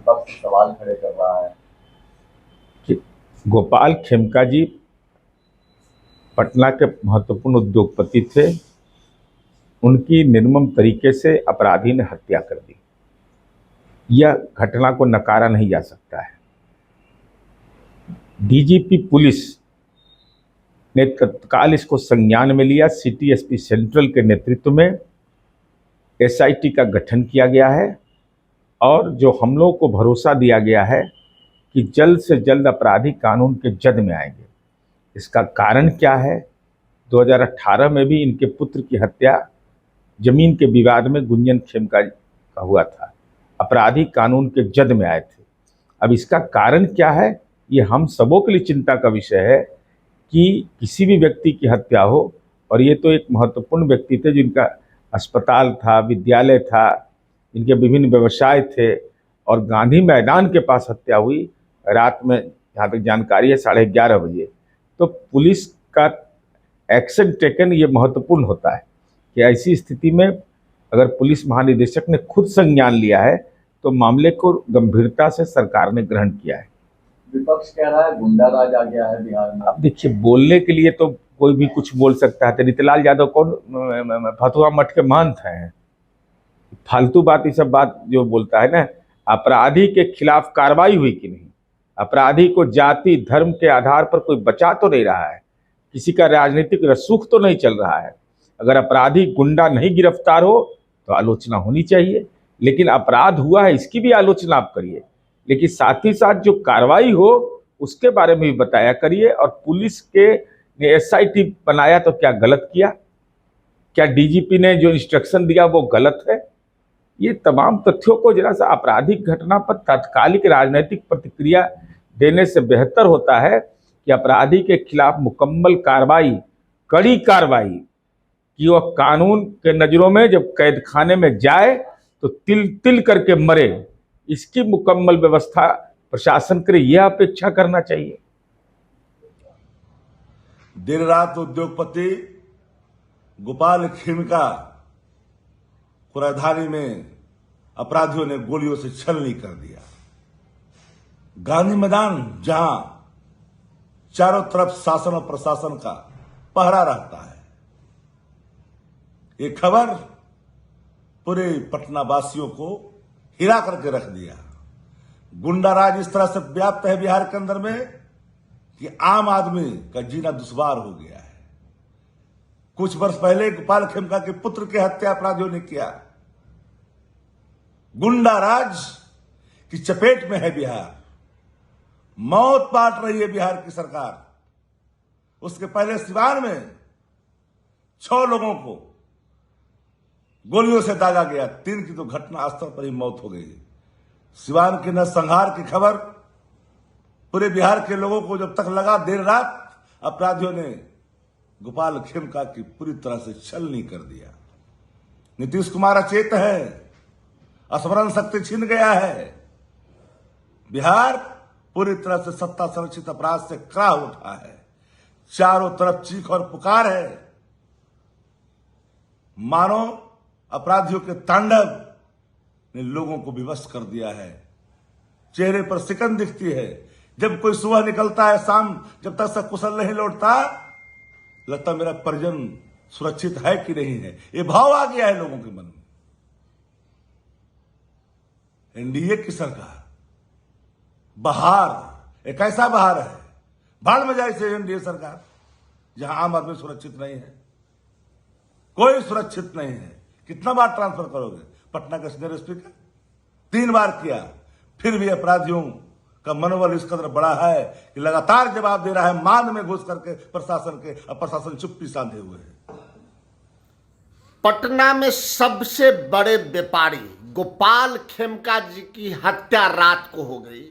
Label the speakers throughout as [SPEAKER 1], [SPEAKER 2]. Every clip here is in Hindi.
[SPEAKER 1] विपक्ष सवाल खड़े कर रहा है
[SPEAKER 2] कि गोपाल खेमका जी पटना के महत्वपूर्ण उद्योगपति थे, उनकी निर्मम तरीके से अपराधी ने हत्या कर दी। यह घटना को नकारा नहीं जा सकता है। डीजीपी पुलिस ने तत्काल इसको संज्ञान में लिया। सिटी एसपी सेंट्रल के नेतृत्व में एसआईटी का गठन किया गया है और जो हम लोगों को भरोसा दिया गया है कि जल्द से जल्द अपराधी कानून के जद में आएंगे। इसका कारण क्या है? 2018 में भी इनके पुत्र की हत्या जमीन के विवाद में गुंजन खेमका का हुआ था। अपराधी कानून के जद में आए थे। अब इसका कारण क्या है? ये हम सबों के लिए चिंता का विषय है कि किसी भी व्यक्ति की हत्या हो, और ये तो एक महत्वपूर्ण व्यक्ति थे जिनका अस्पताल था, विद्यालय था, इनके विभिन्न व्यवसाय थे, और गांधी मैदान के पास हत्या हुई रात में, जहाँ तक जानकारी है 11:30 बजे। तो पुलिस का एक्शन टेकन ये महत्वपूर्ण होता है कि ऐसी स्थिति में अगर पुलिस महानिदेशक ने खुद संज्ञान लिया है तो मामले को गंभीरता से सरकार ने ग्रहण किया है।
[SPEAKER 1] विपक्ष कह रहा है गुंडा राज आ गया है बिहार में।
[SPEAKER 2] अब देखिए, बोलने के लिए तो कोई भी कुछ बोल सकता है। तो रीतिलाल यादव कौन फतुहा मठ के महंत हैं? फालतू बात, ये सब बात जो बोलता है ना। अपराधी के खिलाफ कार्रवाई हुई कि नहीं? अपराधी को जाति धर्म के आधार पर कोई बचा तो नहीं रहा है, किसी का राजनीतिक रसूख तो नहीं चल रहा है। अगर अपराधी गुंडा नहीं गिरफ्तार हो तो आलोचना होनी चाहिए, लेकिन अपराध हुआ है इसकी भी आलोचना आप करिए, लेकिन साथ ही साथ जो कार्रवाई हो उसके बारे में भी बताया करिए। और पुलिस के ने एसआईटी बनाया तो क्या गलत किया? क्या डीजीपी ने जो इंस्ट्रक्शन दिया वो गलत है? ये तमाम तथ्यों को जरा सा आपराधिक घटना पर तात्कालिक राजनीतिक प्रतिक्रिया देने से बेहतर होता है कि अपराधी के खिलाफ मुकम्मल कार्रवाई, कड़ी कार्रवाई, कि वह कानून के नजरों में जब कैद खाने में जाए तो तिल तिल करके मरे, इसकी मुकम्मल व्यवस्था प्रशासन करे, यह अपेक्षा करना चाहिए।
[SPEAKER 3] देर रात उद्योगपति गोपाल खेमका को राजधानी में अपराधियों ने गोलियों से छलनी कर दिया। गांधी मैदान जहां चारों तरफ शासन और प्रशासन का पहरा रहता है, ये खबर पूरे पटना वासियों को हिला करके रख दिया। गुंडा राज इस तरह से व्याप्त है बिहार के अंदर में कि आम आदमी का जीना दुश्वार हो गया है। कुछ वर्ष पहले गोपाल खेमका के पुत्र की हत्या अपराधियों ने किया। गुंडा राज की चपेट में है बिहार, मौत बांट रही है बिहार की सरकार। उसके पहले सिवान में 6 लोगों को गोलियों से दागा गया, 3 की तो घटना स्थल पर ही मौत हो गई। सिवान के नरसंहार की खबर पूरे बिहार के लोगों को जब तक लगा, देर रात अपराधियों ने गोपाल खेमका की पूरी तरह से छलनी कर दिया। नीतीश कुमार अचेत है, स्मरण शक्ति छिन गया है। बिहार पूरी तरह से सत्ता संरक्षित अपराध से कराह उठा है। चारों तरफ चीख और पुकार है, मानो अपराधियों के तांडव ने लोगों को विवश कर दिया है। चेहरे पर सिकन दिखती है। जब कोई सुबह निकलता है, शाम जब तक सकुशल नहीं लौटता, लगता मेरा परिजन सुरक्षित है कि नहीं है। ये भाव आ गया है लोगों के मन में। एनडीए की सरकार बहार, एक ऐसा बहार है, भाड़ में जाए से एनडीए सरकार, जहां आम आदमी सुरक्षित नहीं है, कोई सुरक्षित नहीं है। कितना बार ट्रांसफर करोगे? पटना के सीनियर एसपी का 3 बार किया, फिर भी अपराधियों का मनोबल इस कदर बड़ा है कि लगातार जवाब दे रहा है, मान में घुस करके प्रशासन के। अब प्रशासन चुप्पी साधे हुए है।
[SPEAKER 4] पटना में सबसे बड़े व्यापारी गोपाल खेमका जी की हत्या रात को हो गई।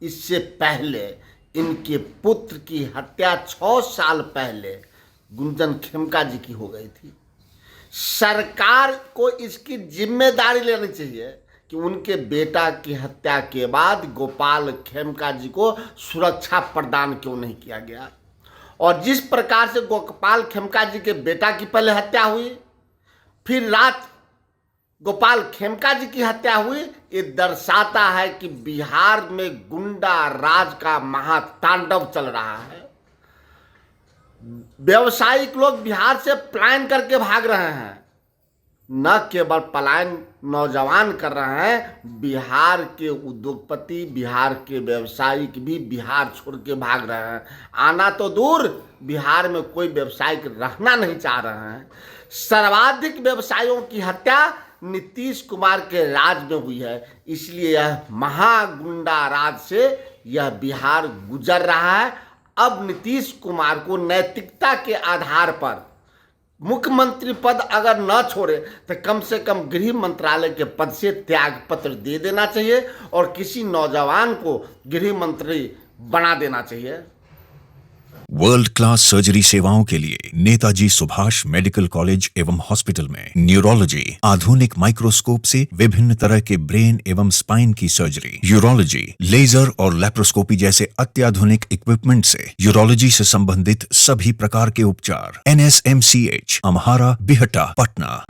[SPEAKER 4] इससे पहले इनके पुत्र की हत्या 6 साल पहले गुंजन खेमका जी की हो गई थी। सरकार को इसकी जिम्मेदारी लेनी चाहिए कि उनके बेटा की हत्या के बाद गोपाल खेमका जी को सुरक्षा प्रदान क्यों नहीं किया गया। और जिस प्रकार से गोपाल खेमका जी के बेटा की पहले हत्या हुई, फिर रात गोपाल खेमका जी की हत्या हुई, ये दर्शाता है कि बिहार में गुंडा राज का महातांडव चल रहा है। व्यवसायिक लोग बिहार से पलायन करके भाग रहे हैं। न केवल पलायन नौजवान कर रहे हैं, बिहार के उद्योगपति, बिहार के व्यवसायिक भी बिहार छोड़ के भाग रहे हैं। आना तो दूर, बिहार में कोई व्यवसायिक रहना नहीं चाह रहे हैं। सर्वाधिक व्यवसायियों की हत्या नीतीश कुमार के राज में हुई है, इसलिए यह महागुंडा राज से यह बिहार गुजर रहा है। अब नीतीश कुमार को नैतिकता के आधार पर मुख्यमंत्री पद अगर न छोड़े तो कम से कम गृह मंत्रालय के पद से त्याग पत्र दे देना चाहिए और किसी नौजवान को गृह मंत्री बना देना चाहिए।
[SPEAKER 5] वर्ल्ड क्लास सर्जरी सेवाओं के लिए नेताजी सुभाष मेडिकल कॉलेज एवं हॉस्पिटल में न्यूरोलॉजी, आधुनिक माइक्रोस्कोप से विभिन्न तरह के ब्रेन एवं स्पाइन की सर्जरी, यूरोलॉजी, लेजर और लेप्रोस्कोपी जैसे अत्याधुनिक इक्विपमेंट से यूरोलॉजी से संबंधित सभी प्रकार के उपचार। NSMCH, अम्हारा, बिहटा, पटना।